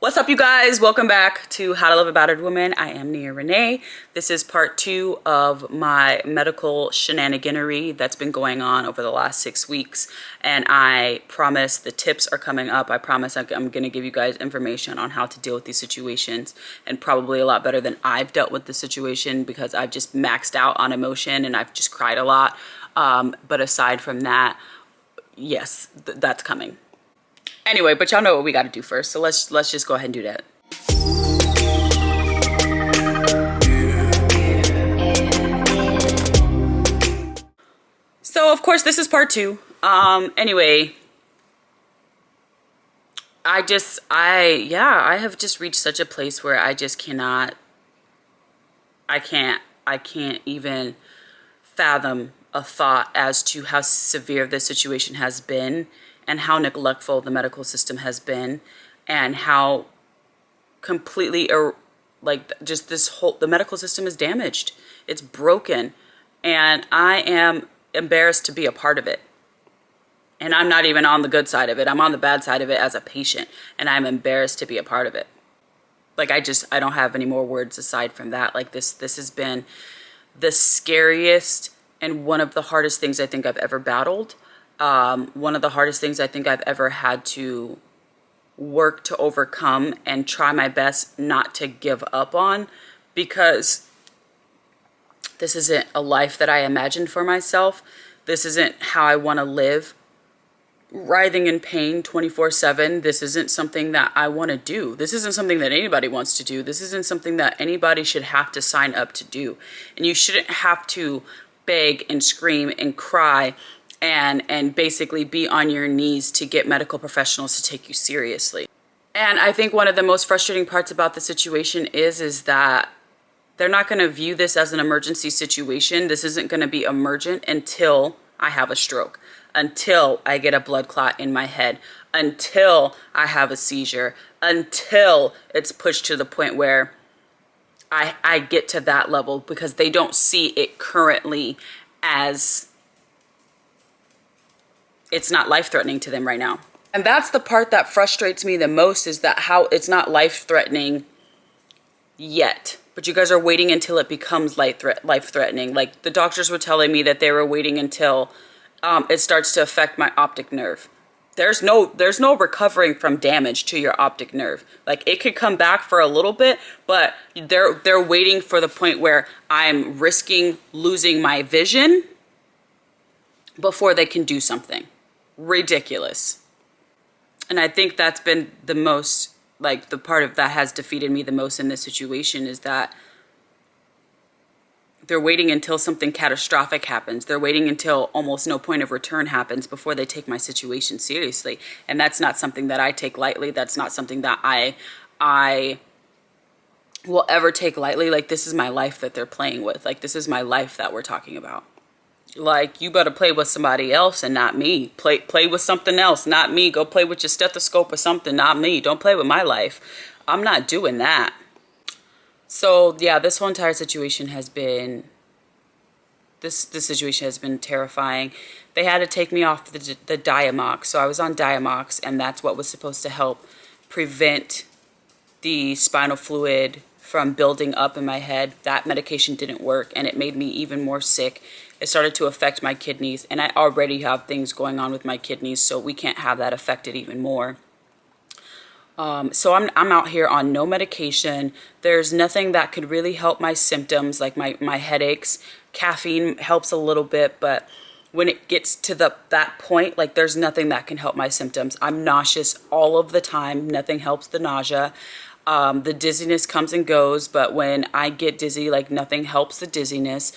What's up, you guys? Welcome back to How to Love a Battered Woman. I am Nia Renee. This is part 2 of my medical shenaniganery that's been going on over the last 6 weeks. And I promise the tips are coming up. I promise I'm going to give you guys information on how to deal with these situations, and probably a lot better than I've dealt with the situation, because I've just maxed out on emotion and I've just cried a lot. But aside from that, yes, that's coming. Anyway, but y'all know what we got to do first, so let's just go ahead and do that. So of course this is part 2. Anyway, I have just reached such a place where I just cannot, I can't even fathom a thought as to how severe this situation has been, and how neglectful the medical system has been, and how completely, just the medical system is damaged. It's broken, and I am embarrassed to be a part of it. And I'm not even on the good side of it. I'm on the bad side of it as a patient, and I'm embarrassed to be a part of it. I don't have any more words aside from that. This has been the scariest and one of the hardest things I think I've ever battled. One of the hardest things I think I've ever had to work to overcome and try my best not to give up on, because this isn't a life that I imagined for myself. This isn't how I want to live, writhing in pain 24/7. This isn't something that I want to do. This isn't something that anybody wants to do. This isn't something that anybody should have to sign up to do. And you shouldn't have to beg and scream and cry and basically be on your knees to get medical professionals to take you seriously. And I think one of the most frustrating parts about the situation is that they're not going to view this as an emergency situation. This isn't going to be emergent until I have a stroke, until I get a blood clot in my head, until I have a seizure, until it's pushed to the point where I get to that level, because they don't see it currently as, it's not life-threatening to them right now. And that's the part that frustrates me the most, is that how it's not life-threatening yet. But you guys are waiting until it becomes life-threatening. Like, the doctors were telling me that they were waiting until it starts to affect my optic nerve. There's no recovering from damage to your optic nerve. It could come back for a little bit, but they're waiting for the point where I'm risking losing my vision before they can do something. Ridiculous. And I think that's been the most, the part of that has defeated me the most in this situation, is that they're waiting until something catastrophic happens. They're waiting until almost no point of return happens before they take my situation seriously. And that's not something that I take lightly. That's not something that I will ever take lightly. This is my life that they're playing with. This is my life that we're talking about. You better play with somebody else and not me. Play with something else, not me. Go play with your stethoscope or something, not me. Don't play with my life. I'm not doing that. So yeah, this whole entire situation has been, this situation has been terrifying. They had to take me off the Diamox. So I was on Diamox, and that's what was supposed to help prevent the spinal fluid from building up in my head. That medication didn't work, and it made me even more sick. It started to affect my kidneys, and I already have things going on with my kidneys, so we can't have that affected even more. So I'm out here on no medication. There's nothing that could really help my symptoms, like my headaches. Caffeine helps a little bit, but when it gets to that point, there's nothing that can help my symptoms. I'm nauseous all of the time. Nothing helps the nausea. The dizziness comes and goes, but when I get dizzy, nothing helps the dizziness.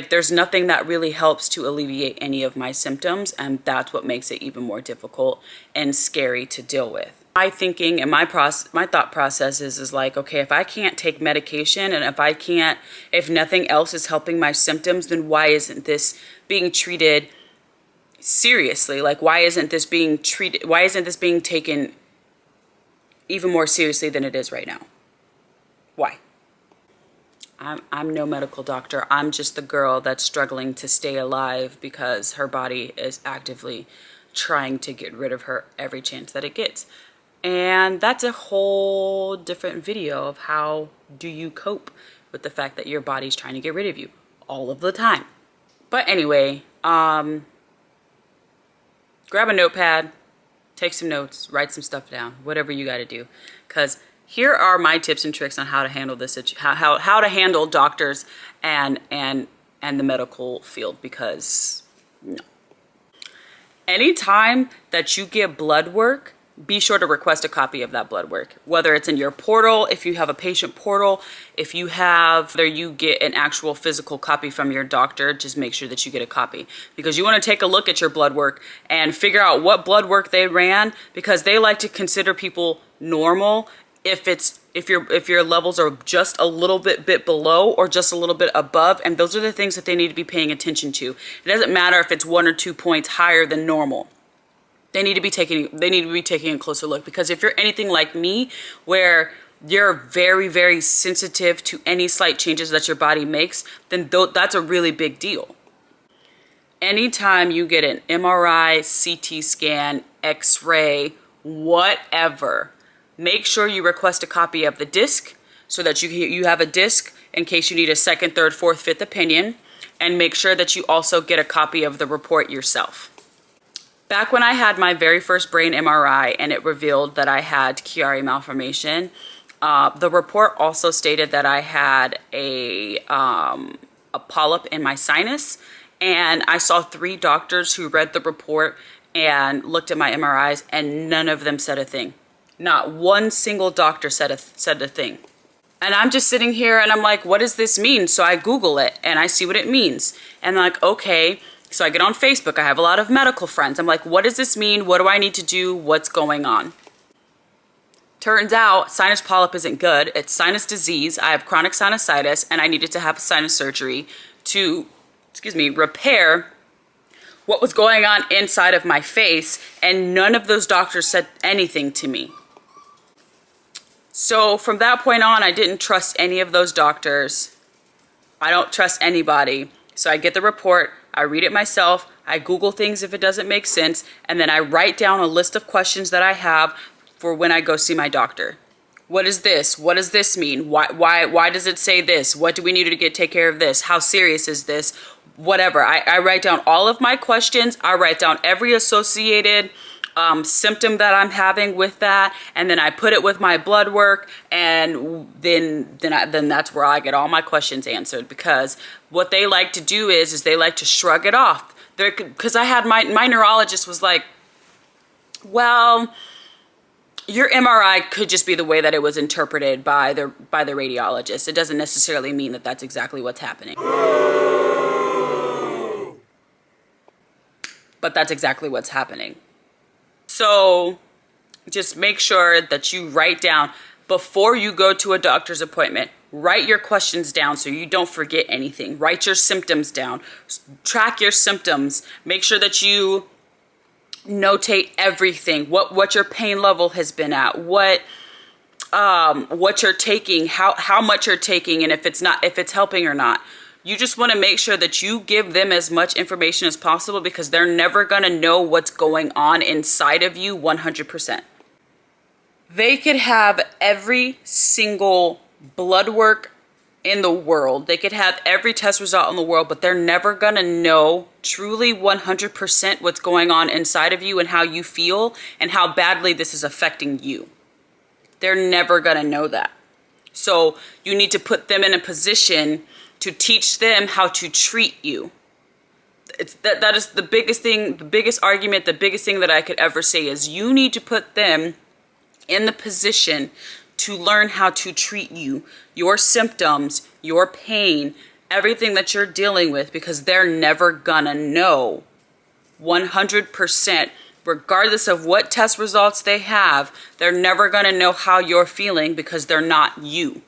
There's nothing that really helps to alleviate any of my symptoms, and that's what makes it even more difficult and scary to deal with. My thinking and my thought process is okay, if I can't take medication, and if nothing else is helping my symptoms, then why isn't this being treated seriously? Why isn't this being taken even more seriously than it is right now? Why? I'm no medical doctor. I'm just the girl that's struggling to stay alive because her body is actively trying to get rid of her every chance that it gets. And that's a whole different video of how do you cope with the fact that your body's trying to get rid of you all of the time. But anyway, grab a notepad, take some notes, write some stuff down, whatever you got to do. Because here are my tips and tricks on how to handle this, how to handle doctors and the medical field. Because no. Anytime that you get blood work, be sure to request a copy of that blood work, whether it's in your portal, if you have a patient portal, if you have, whether you get an actual physical copy from your doctor, just make sure that you get a copy, because you want to take a look at your blood work and figure out what blood work they ran, because they like to consider people normal if your levels are just a little bit below or just a little bit above, and those are the things that they need to be paying attention to. It doesn't matter if it's 1 or 2 points higher than normal. They need to be taking a closer look, because if you're anything like me, where you're very, very sensitive to any slight changes that your body makes, then that's a really big deal. Anytime you get an MRI, CT scan, X-ray, whatever, make sure you request a copy of the disc so that you have a disc in case you need a second, third, fourth, fifth opinion, and make sure that you also get a copy of the report yourself. Back when I had my very first brain MRI and it revealed that I had Chiari malformation, the report also stated that I had a polyp in my sinus, and I saw 3 doctors who read the report and looked at my MRIs, and none of them said a thing. Not one single doctor said a thing. And I'm just sitting here and I'm like, what does this mean? So I Google it and I see what it means. And I'm like, okay. So I get on Facebook. I have a lot of medical friends. I'm like, what does this mean? What do I need to do? What's going on? Turns out sinus polyp isn't good. It's sinus disease. I have chronic sinusitis, and I needed to have sinus surgery to, repair what was going on inside of my face. And none of those doctors said anything to me. So from that point on, I didn't trust any of those doctors. I don't trust anybody. So I get the report, I read it myself, I Google things if it doesn't make sense, and then I write down a list of questions that I have for when I go see my doctor. What is this? What does this mean? Why does it say this? What do we need to take care of this? How serious is this? Whatever. I write down all of my questions. I write down every associated symptom that I'm having with that, and then I put it with my blood work, and then that's where I get all my questions answered. Because what they like to do is they like to shrug it off. Because I had my neurologist was like, well, your MRI could just be the way that it was interpreted by the radiologist. It doesn't necessarily mean that that's exactly what's happening. But that's exactly what's happening. So just make sure that you write down, before you go to a doctor's appointment, write your questions down so you don't forget anything. Write your symptoms down. Track your symptoms. Make sure that you notate everything. What your pain level has been at. What you're taking, how much you're taking, and if it's helping or not. You just want to make sure that you give them as much information as possible, because they're never going to know what's going on inside of you 100%. They could have every single blood work in the world. They could have every test result in the world, but they're never going to know truly 100% what's going on inside of you and how you feel and how badly this is affecting you. They're never going to know that. So you need to put them in a position to teach them how to treat you. That is the biggest thing, the biggest argument, the biggest thing that I could ever say is you need to put them in the position to learn how to treat you, your symptoms, your pain, everything that you're dealing with, because they're never gonna know 100%, regardless of what test results they have, they're never gonna know how you're feeling, because they're not you.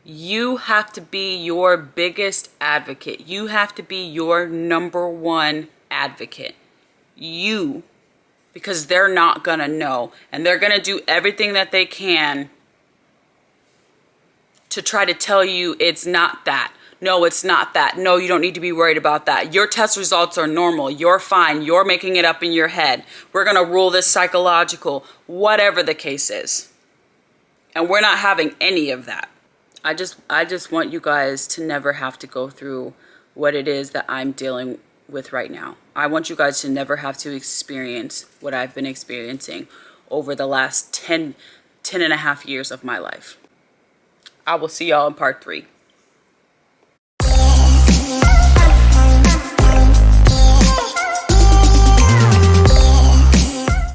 You have to be your biggest advocate. You have to be your number one advocate. You. Because they're not going to know. And they're going to do everything that they can to try to tell you it's not that. No, it's not that. No, you don't need to be worried about that. Your test results are normal. You're fine. You're making it up in your head. We're going to rule this psychological, whatever the case is. And we're not having any of that. I just want you guys to never have to go through what it is that I'm dealing with right now. I want you guys to never have to experience what I've been experiencing over the last 10 and a half years of my life. I will see y'all in part 3.